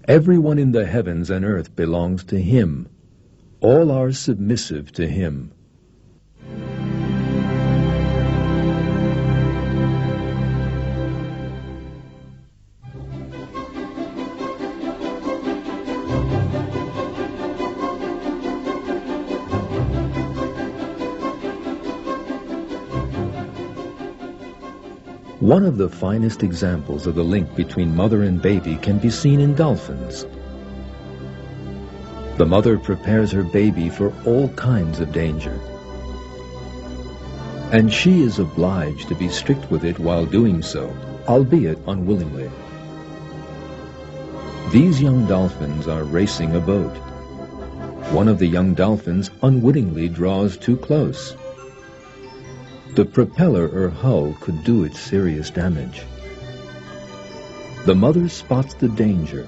Everyone in the heavens and earth belongs to Him. All are submissive to Him. One of the finest examples of the link between mother and baby can be seen in dolphins. The mother prepares her baby for all kinds of danger, and she is obliged to be strict with it while doing so, albeit unwillingly. These young dolphins are racing a boat. One of the young dolphins unwittingly draws too close. The propeller or hull could do it serious damage. The mother spots the danger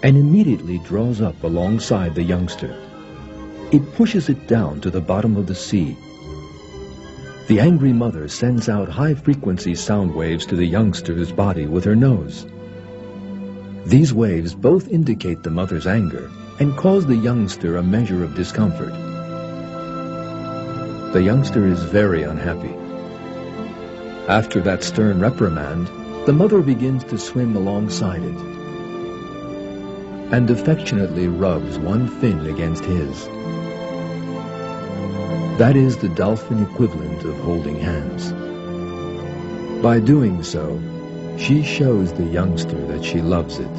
and immediately draws up alongside the youngster. It pushes it down to the bottom of the sea. The angry mother sends out high-frequency sound waves to the youngster's body with her nose. These waves both indicate the mother's anger and cause the youngster a measure of discomfort. The youngster is very unhappy. After that stern reprimand, the mother begins to swim alongside it and affectionately rubs one fin against his. That is the dolphin equivalent of holding hands. By doing so, she shows the youngster that she loves it.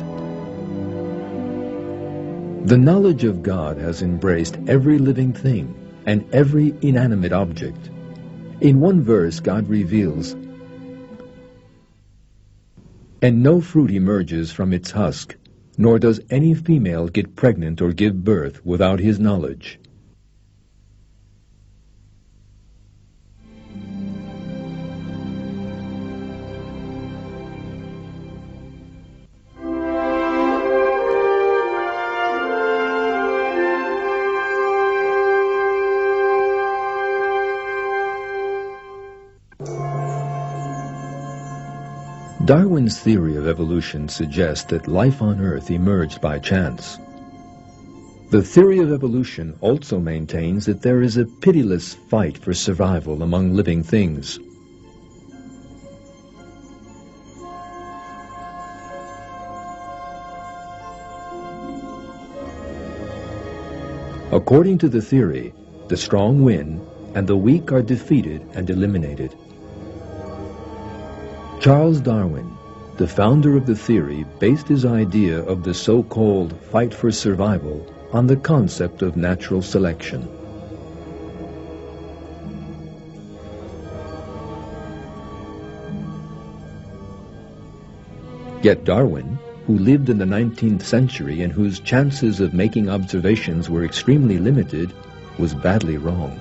The knowledge of God has embraced every living thing and every inanimate object. In one verse, God reveals, "And no fruit emerges from its husk, nor does any female get pregnant or give birth without His knowledge." Darwin's theory of evolution suggests that life on Earth emerged by chance. The theory of evolution also maintains that there is a pitiless fight for survival among living things. According to the theory, the strong win and the weak are defeated and eliminated. Charles Darwin, the founder of the theory, based his idea of the so-called fight for survival on the concept of natural selection. Yet Darwin, who lived in the 19th century and whose chances of making observations were extremely limited, was badly wrong.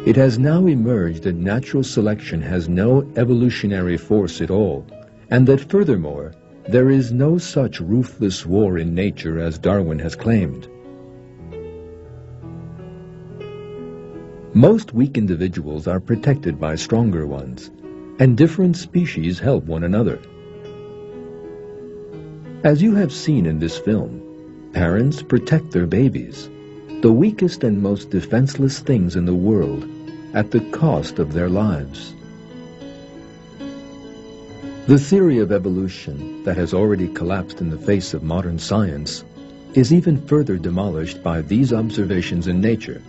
It has now emerged that natural selection has no evolutionary force at all, and that furthermore, there is no such ruthless war in nature as Darwin has claimed. Most weak individuals are protected by stronger ones, and different species help one another. As you have seen in this film, parents protect their babies, the weakest and most defenseless things in the world, at the cost of their lives. The theory of evolution that has already collapsed in the face of modern science is even further demolished by these observations in nature.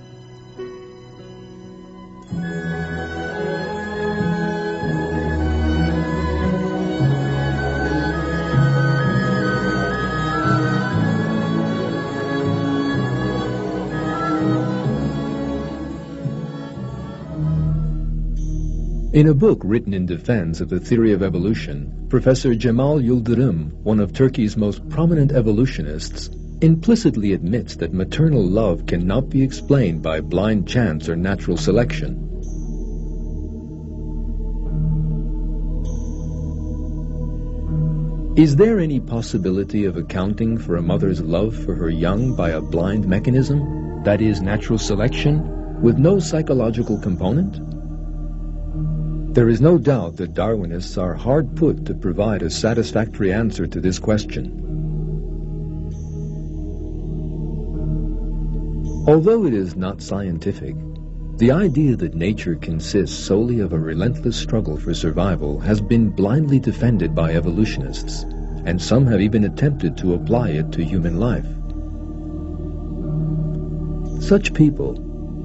In a book written in defense of the theory of evolution, Professor Cemal Yıldırım, one of Turkey's most prominent evolutionists, implicitly admits that maternal love cannot be explained by blind chance or natural selection. Is there any possibility of accounting for a mother's love for her young by a blind mechanism, that is, natural selection, with no psychological component? There is no doubt that Darwinists are hard put to provide a satisfactory answer to this question. Although it is not scientific, the idea that nature consists solely of a relentless struggle for survival has been blindly defended by evolutionists, and some have even attempted to apply it to human life. Such people,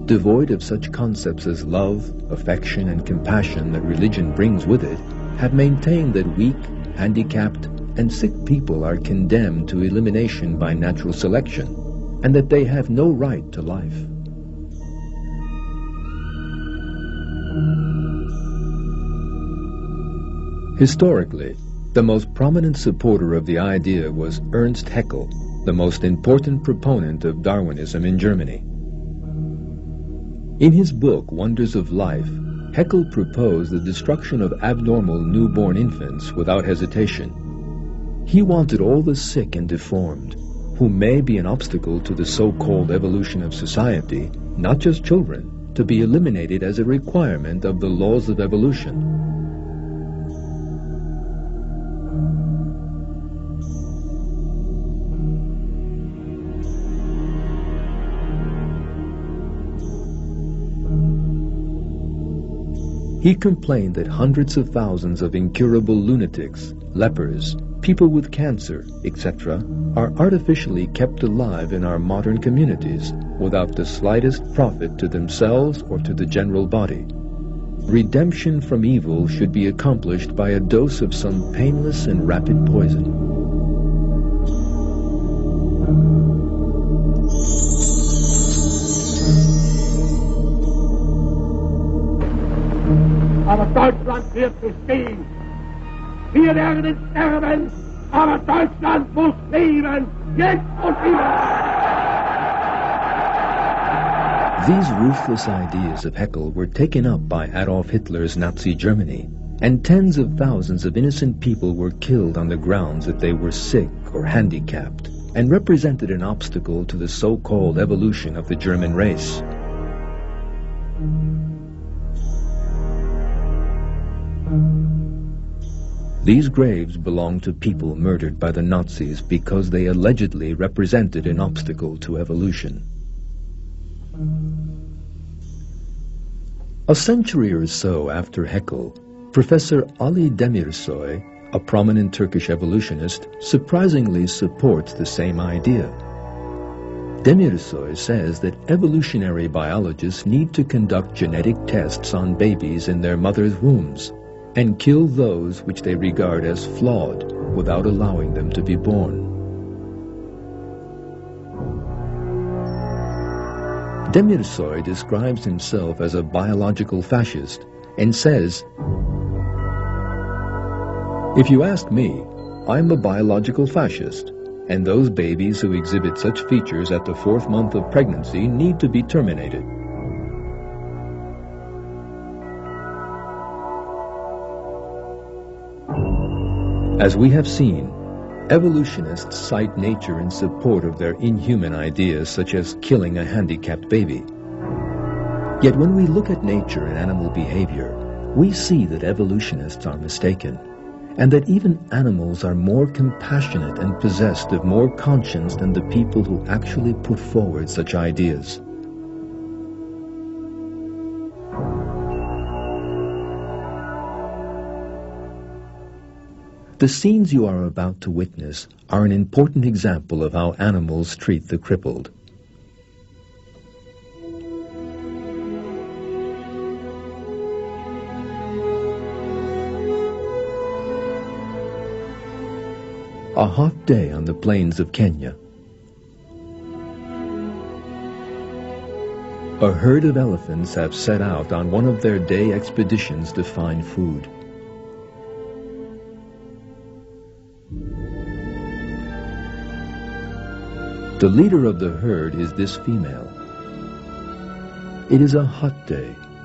devoid of such concepts as love, affection, and compassion that religion brings with it, have maintained that weak, handicapped, and sick people are condemned to elimination by natural selection, and that they have no right to life. Historically, the most prominent supporter of the idea was Ernst Haeckel, the most important proponent of Darwinism in Germany. In his book, Wonders of Life, Haeckel proposed the destruction of abnormal newborn infants without hesitation. He wanted all the sick and deformed, who may be an obstacle to the so-called evolution of society, not just children, to be eliminated as a requirement of the laws of evolution. He complained that hundreds of thousands of incurable lunatics, lepers, people with cancer, etc., are artificially kept alive in our modern communities without the slightest profit to themselves or to the general body. Redemption from evil should be accomplished by a dose of some painless and rapid poison. Aber Deutschland wird bestehen. Wir werden sterben, aber Deutschland muss leben, jetzt und immer. These ruthless ideas of Haeckel were taken up by Adolf Hitler's Nazi Germany, and tens of thousands of innocent people were killed on the grounds that they were sick or handicapped, and represented an obstacle to the so-called evolution of the German race. These graves belonged to people murdered by the Nazis because they allegedly represented an obstacle to evolution. A century or so after Haeckel, Professor Ali Demirsoy, a prominent Turkish evolutionist, surprisingly supports the same idea. Demirsoy says that evolutionary biologists need to conduct genetic tests on babies in their mother's wombs and kill those which they regard as flawed without allowing them to be born. Demirsoy describes himself as a biological fascist and says, "If you ask me, I'm a biological fascist, and those babies who exhibit such features at the 4th month of pregnancy need to be terminated." As we have seen, evolutionists cite nature in support of their inhuman ideas, such as killing a handicapped baby. Yet when we look at nature and animal behavior, we see that evolutionists are mistaken, and that even animals are more compassionate and possessed of more conscience than the people who actually put forward such ideas. The scenes you are about to witness are an important example of how animals treat the crippled. A hot day on the plains of Kenya. A herd of elephants have set out on one of their day expeditions to find food. The leader of the herd is this female. It is a hot day,